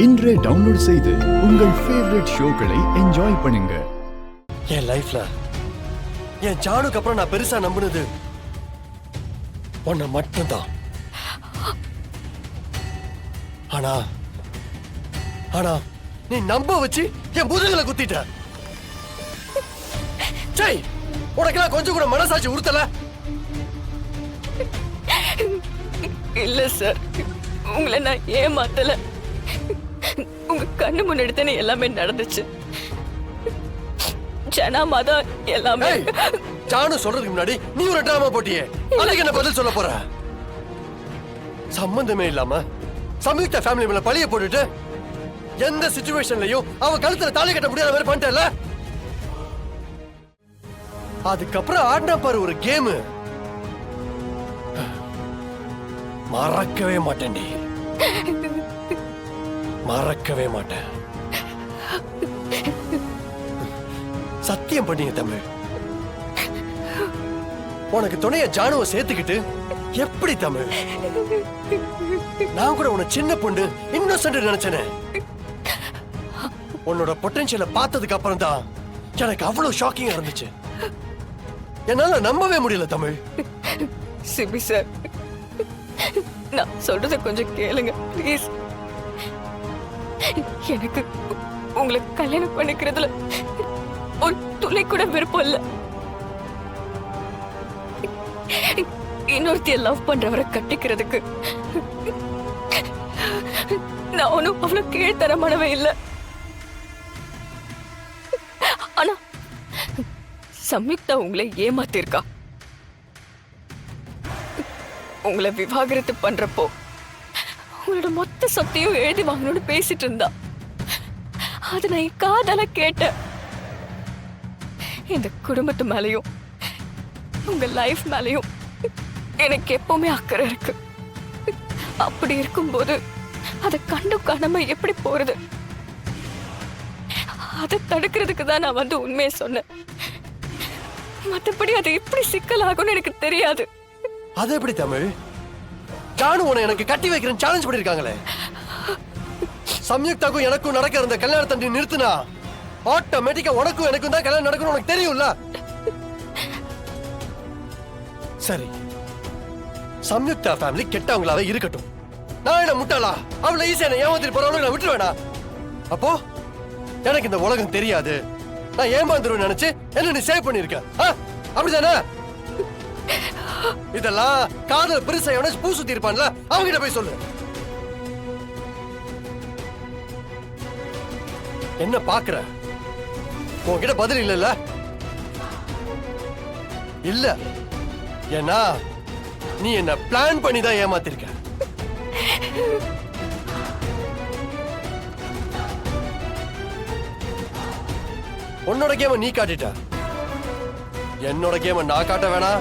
இன்றே டவுன்லோட் செய்து உங்கள் ஃபேவரட் ஷோக்களை என்ஜாய் பண்ணுங்க. என் லைஃப்ல என் ஜானுக்கு அப்புறம் நான் பெருசா நம்பினது உன்னை மட்டும்தான். ஆனா ஆனா நீ நம்ப வச்சு என் முதுகுல குத்திட்ட. சை, உனக்கெல்லாம் கொஞ்சம் கூட மனசாட்சி உறுத்தல? இல்ல சார், உங்களை நான் ஏமாத்தல. உங்க கண்ணு முன்னாடி தானே எல்லாமே நடந்துச்சு. ஜனாமா தான் எல்லாமே. ஜானு சொல்றதுக்கு முன்னாடி நீ ஒரு டிராமா போட்டியே, அதுக்கு என்ன பதில் சொல்ல போற? சம்பந்தமே இல்லாம சம்யுக்தா ஃபேமிலி மேல பழிய போட்டுட்டு எந்த சிச்சுவேஷன்லயும் அவன் கழுத்துல தாலி கட்ட முடியாத மாதிரி பண்ணிட்டல. அதுக்கப்புறம் ஆடினா பாரு ஒரு கேம், மறக்கவே மாட்டேன்டி, மறக்கவே மாட்டேன். சத்தியம் பண்ணீங்க தமிழ். உனக்கு துணைய ஜானுவை சேர்த்துக்கிட்டு எப்படி தமிழ்? நான் கூட உன்னை சின்ன பொண்ணு இன்னொசென்ட் நினைச்சேனே. உன்னோட பொட்டன்ஷியலை பார்த்ததுக்கு அப்புறம் தான் எனக்கு அவ்வளவு ஷாக்கிங்கா இருந்துச்சு. என்னால நம்பவே முடியல தமிழ். சிபி சார், நான் சொல்றத கொஞ்சம் கேளுங்க ப்ளீஸ். எனக்கு உங்களை கல்யாணம் பண்ணிக்கிறதுல ஒரு துளி கூட விருப்பம் இல்ல. இன்னொருத்தைய லவ் பண்றவரை கட்டிக்கிறதுக்கு நான் ஒன்னும் அவ்வளவு கீழ்த்தரமானவே இல்லை. ஆனா சம்யுக்தா உங்களை ஏமாத்திருக்கா. உங்களை விவாகரத்து பண்றப்போ உங்களோட மொத்த சொத்தையும் எழுதி வாங்கணும்னு பேசிட்டு இருந்தா. அது நான் என் காதால கேட்டேன். இந்த குடும்பத்து மேலையும் உங்க லைஃப் மேலையும் எனக்கு எப்பவுமே அக்கறை இருக்கு. அப்படி இருக்கும்போது அதை கண்டு காணாம எப்படி போறது? அதை தடுக்கிறதுக்கு தான் நான் வந்து உண்மையை சொன்னேன். மற்றபடி அது எப்படி சிக்கலாகும்னு எனக்கு தெரியாது. அது எப்படி தமிழ்? ஜானு உன்னை எனக்கு கட்டி வைக்கிறேன்னு சேலஞ்ச் பண்ணிருக்காங்களே. சம்யுக்தாக்கும் எனக்கும் நடக்க இருந்த கல்யாணத்தை நிறுத்தினா ஆட்டோமேட்டிக்கா உனக்கும் எனக்கும் தான் கல்யாணம் நடக்கணும், உனக்கு தெரியும்ல? சரி, சம்யுக்தா ஃபேமிலி கெட்டவங்களாவே இருக்கட்டும். நான் என்ன முட்டாளா? அவளை ஈஸியா ஏமாத்திட்டு போறவங்க நான் விட்டுருவேனா? அப்போ எனக்கு இந்த உலகம் தெரியாது, நான் ஏமாந்துருவேன் நினைச்சு என்ன நீ சேவ் பண்ணிருக்க, அப்படிதானே? இதெல்லாம் காதல் பெருசா எவனாச்சும் பூ சுத்தி இருப்பான்ல, அவங்கிட்ட போய் சொல்லு. என்ன பாக்குற? உன்கிட்ட பதில் இல்ல இல்ல? ஏன்னா நீ என்ன பிளான் பண்ணி தான் ஏமாத்திருக்க. உன்னோட கேம நீ காட்டிட்ட, என்னோட கேம நான் காட்ட வேணா?